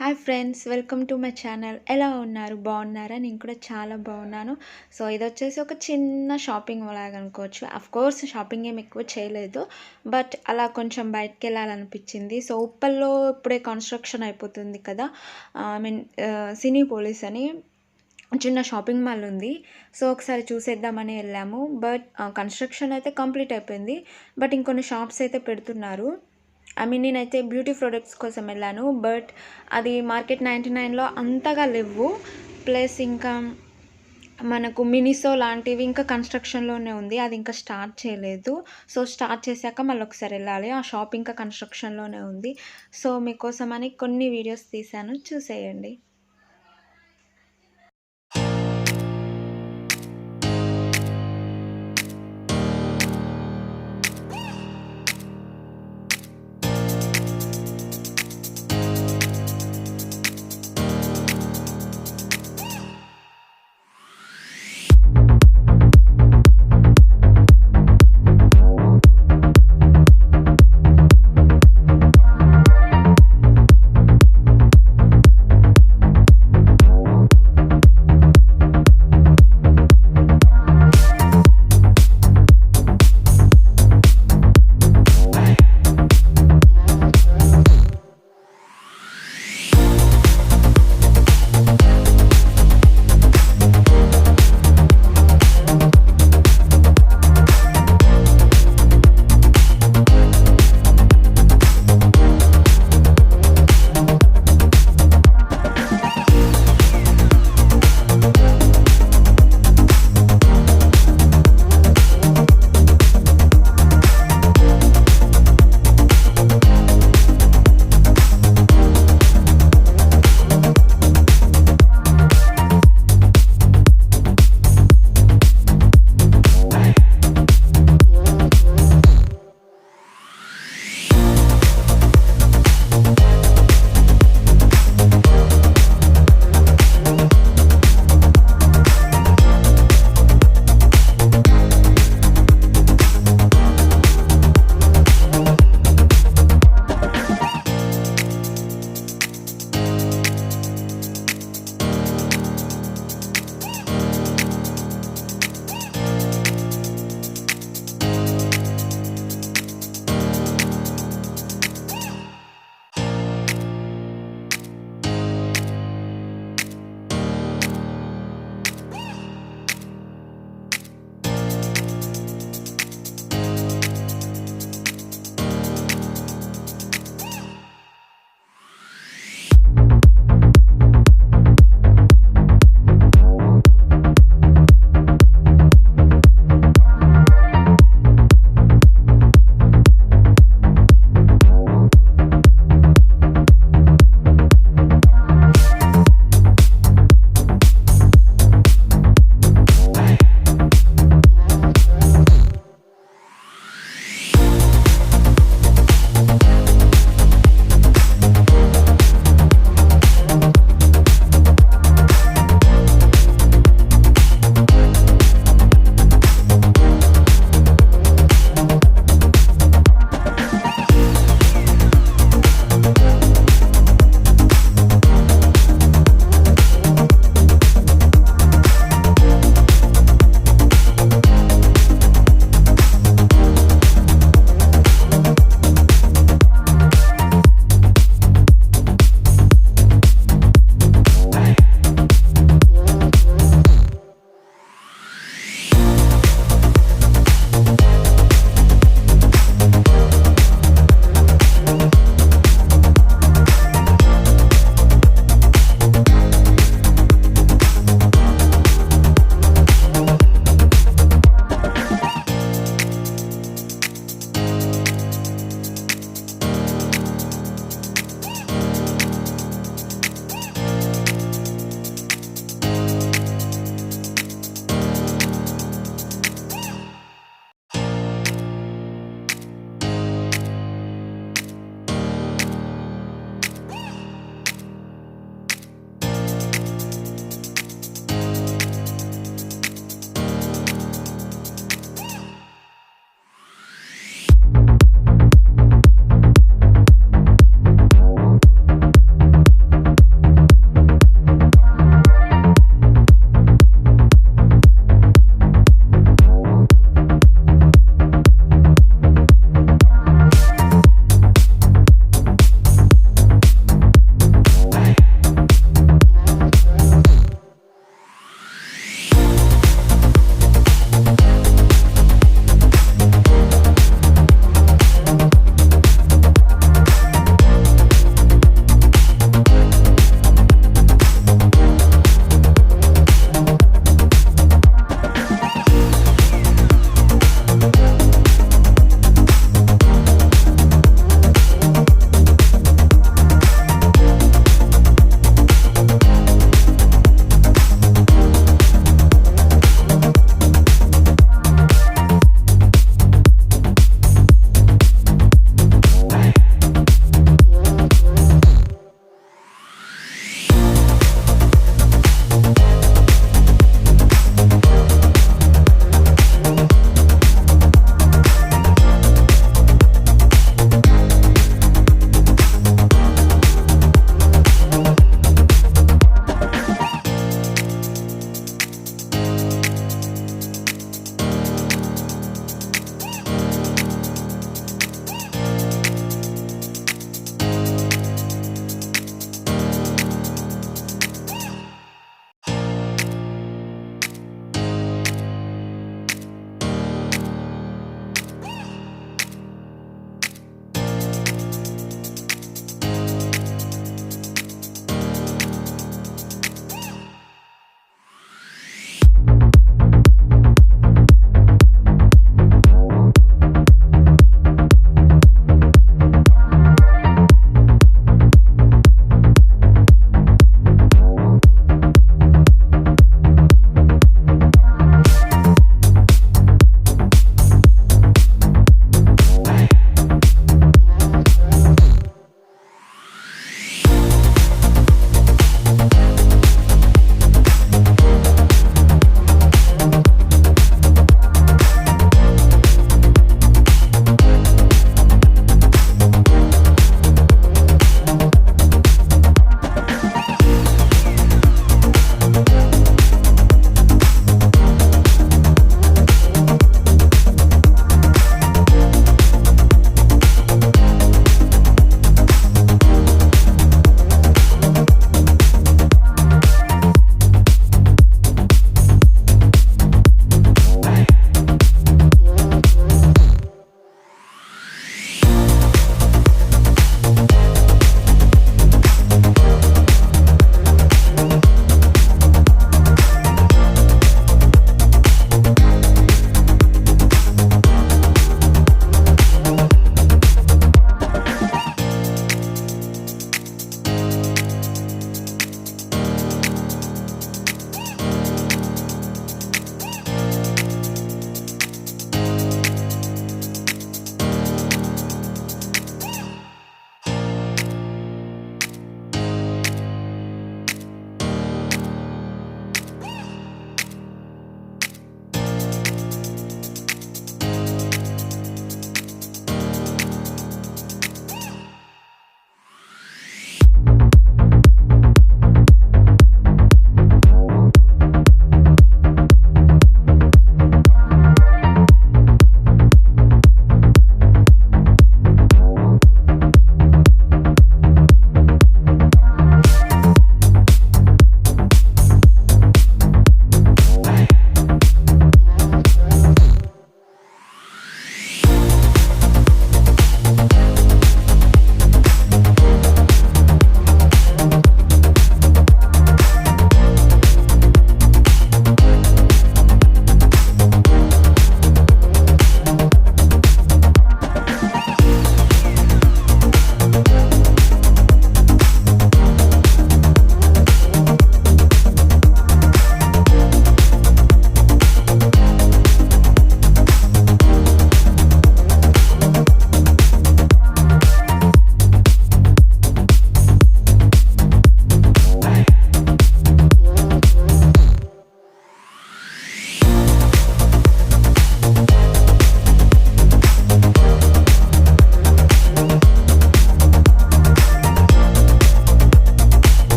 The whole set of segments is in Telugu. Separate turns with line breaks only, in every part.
Hi friends, welcome to my channel. ఎలా ఉన్నారు? బాగున్నారా? నేను కూడా చాలా బాగున్నాను. సో ఇదొచ్చేసి ఒక చిన్న షాపింగ్ లాగా అనుకోవచ్చు. కోర్స్ షాపింగ్ ఏమి ఎక్కువ చేయలేదు, బట్ అలా కొంచెం బయటికి వెళ్ళాలనిపించింది. సో ఉప్పల్లో ఇప్పుడే కన్స్ట్రక్షన్ అయిపోతుంది కదా. సినీపోలిస్ అని చిన్న షాపింగ్ మాల్ ఉంది. సో ఒకసారి చూసేద్దామని వెళ్ళాము. బట్ కన్స్ట్రక్షన్ అయితే కంప్లీట్ అయిపోయింది, బట్ ఇంకొన్ని షాప్స్ అయితే పెడుతున్నారు. నేనైతే బ్యూటీ ప్రొడక్ట్స్ కోసం వెళ్ళాను, బట్ అది మార్కెట్ 99లో అంతగా లేవు. ప్లస్ ఇంకా మనకు మినిసో లాంటివి ఇంకా కన్స్ట్రక్షన్లోనే ఉంది, అది ఇంకా స్టార్ట్ చేయలేదు. సో స్టార్ట్ చేశాక మళ్ళీ ఒకసారి వెళ్ళాలి. ఆ షాప్ ఇంకా కన్స్ట్రక్షన్లోనే ఉంది. సో మీకోసమని కొన్ని వీడియోస్ తీశాను, చూసేయండి.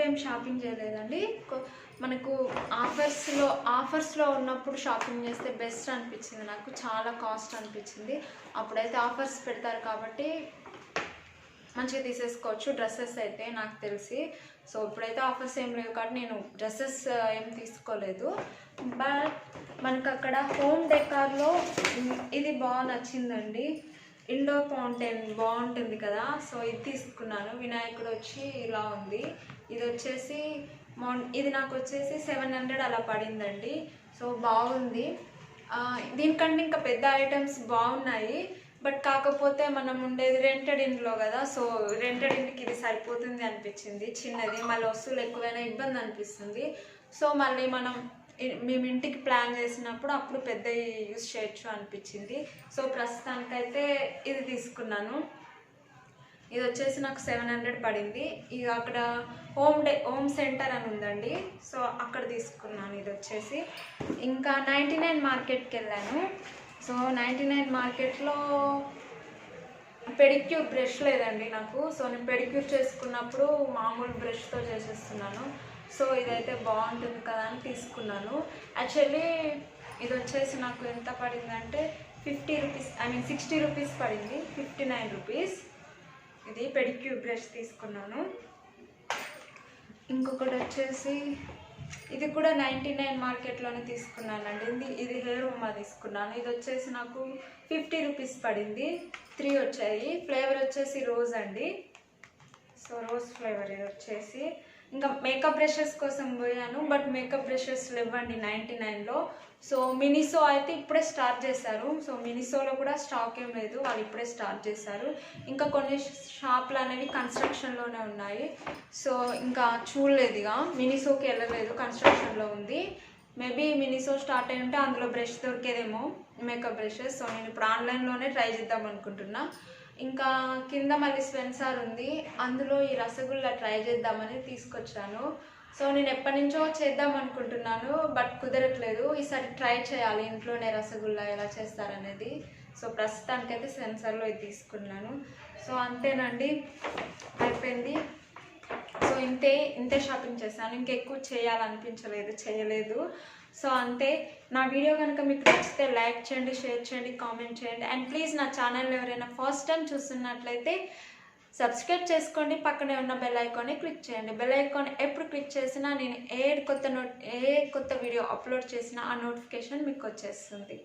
ఎక్కువేం షాపింగ్ చేయలేదండి. మనకు ఆఫర్స్లో ఉన్నప్పుడు షాపింగ్ చేస్తే బెస్ట్ అనిపించింది నాకు. చాలా కాస్ట్ అనిపించింది. అప్పుడైతే ఆఫర్స్ పెడతారు కాబట్టి మంచిగా తీసేసుకోవచ్చు డ్రెస్సెస్ అయితే నాకు తెలిసి. సో ఇప్పుడైతే ఆఫర్స్ ఏం లేవు కాబట్టి నేను డ్రెస్సెస్ ఏం తీసుకోలేదు. బట్ మనకు అక్కడ హోమ్ డెకార్లో ఇది బాగా నచ్చిందండి. ఇండోర్ ఫౌంటైన్ బాగుంటుంది కదా, సో ఇది తీసుకున్నాను. వినాయకుడు వచ్చి ఇలా ఉంది. ఇది వచ్చేసి ఇది నాకు వచ్చేసి 700 అలా పడిందండి. సో బాగుంది. దీనికంటే ఇంకా పెద్ద ఐటమ్స్ బాగున్నాయి. బట్ కాకపోతే మనం ఉండేది రెంటెడ్ ఇంట్లో కదా, సో రెంటెడ్ ఇంటికి ఇది సరిపోతుంది అనిపించింది. చిన్నది మళ్ళీ వస్తువులు ఎక్కువైనా ఇబ్బంది అనిపిస్తుంది. సో మళ్ళీ మేము ఇంటికి ప్లాన్ చేసినప్పుడు అప్పుడు పెద్ద యూజ్ చేయొచ్చు అనిపించింది. సో ప్రస్తుతానికైతే ఇది తీసుకున్నాను. ఇది వచ్చేసి నాకు 700 పడింది. ఇక అక్కడ హోమ్ సెంటర్ అని ఉందండి, సో అక్కడ తీసుకున్నాను. ఇది వచ్చేసి ఇంకా 99 మార్కెట్కి వెళ్ళాను. సో 99 మార్కెట్లో పెడిక్యూర్ బ్రష్ లేదండి నాకు. సో నేను పెడిక్యూర్ చేసుకున్నప్పుడు మామూలు బ్రష్తో చేసేస్తున్నాను. సో ఇదైతే బాగుంటుంది కదా అని తీసుకున్నాను. యాక్చువల్లీ ఇది వచ్చేసి నాకు ఎంత పడిందంటే 50 రూపీస్, 60 రూపీస్ పడింది. 59 రూపీస్. ఇది పెడిక్యూర్ బ్రష్ తీసుకున్నాను. ఇంకొకటి వచ్చేసి ఇది కూడా 99 మార్కెట్లోనే తీసుకున్నానండి. ఇది హెయిర్ ఉమా తీసుకున్నాను. ఇది వచ్చేసి నాకు 50 రూపీస్ పడింది. 3 వచ్చాయి. ఫ్లేవర్ వచ్చేసి రోజ్ అండి. సో రోజ్ ఫ్లేవర్ ఇది వచ్చేసి. ఇంకా మేకప్ బ్రషెస్ కోసం పోయాను, బట్ మేకప్ బ్రషెస్ లేవండి 99లో. సో మినిసో అయితే ఇప్పుడే స్టార్ట్ చేశారు. సో మినిసోలో కూడా స్టాక్ ఏం లేదు, వాళ్ళు ఇప్పుడే స్టార్ట్ చేశారు. ఇంకా కొన్ని షాపులు అనేవి కన్స్ట్రక్షన్లోనే ఉన్నాయి. సో ఇంకా చూడలేదు, ఇక మినిసోకి వెళ్ళలేదు, కన్స్ట్రక్షన్లో ఉంది. మేబీ మినిసో స్టార్ట్ అయి ఉంటే అందులో బ్రష్ దొరికేదేమో, మేకప్ బ్రషెస్. సో నేను ఇప్పుడు ఆన్లైన్లోనే ట్రై చేద్దాం అనుకుంటున్నా. ఇంకా కింద మళ్ళీ స్వెన్సార్ ఉంది, అందులో ఈ రసగుల్లా ట్రై చేద్దామని తీసుకొచ్చాను. సో నేను ఎప్పటి నుంచో చేద్దాం అనుకుంటున్నాను, బట్ కుదరట్లేదు. ఈసారి ట్రై చేయాలి ఇంట్లోనే రసగుల్లా ఎలా చేస్తారనేది. సో ప్రస్తుతానికైతే స్వెన్సార్లో ఇది తీసుకున్నాను. సో అంతేనండి, అయిపోయింది. సో ఇంతే షాపింగ్ చేశాను. ఇంకెక్కువ చేయలేదు. సో అంతే. నా వీడియో కనుక మీకు నచ్చితే లైక్ చేయండి, షేర్ చేయండి, కామెంట్ చేయండి. అండ్ ప్లీజ్ నా ఛానల్ ఎవరైనా ఫస్ట్ టైం చూస్తున్నట్లయితే సబ్స్క్రైబ్ చేసుకోండి. పక్కనే ఉన్న బెల్ ఐకాన్ని క్లిక్ చేయండి. బెల్ ఐకాన్ ఎప్పుడు క్లిక్ చేసినా నేను ఏ కొత్త వీడియో అప్లోడ్ చేసినా ఆ నోటిఫికేషన్ మీకు వచ్చేస్తుంది.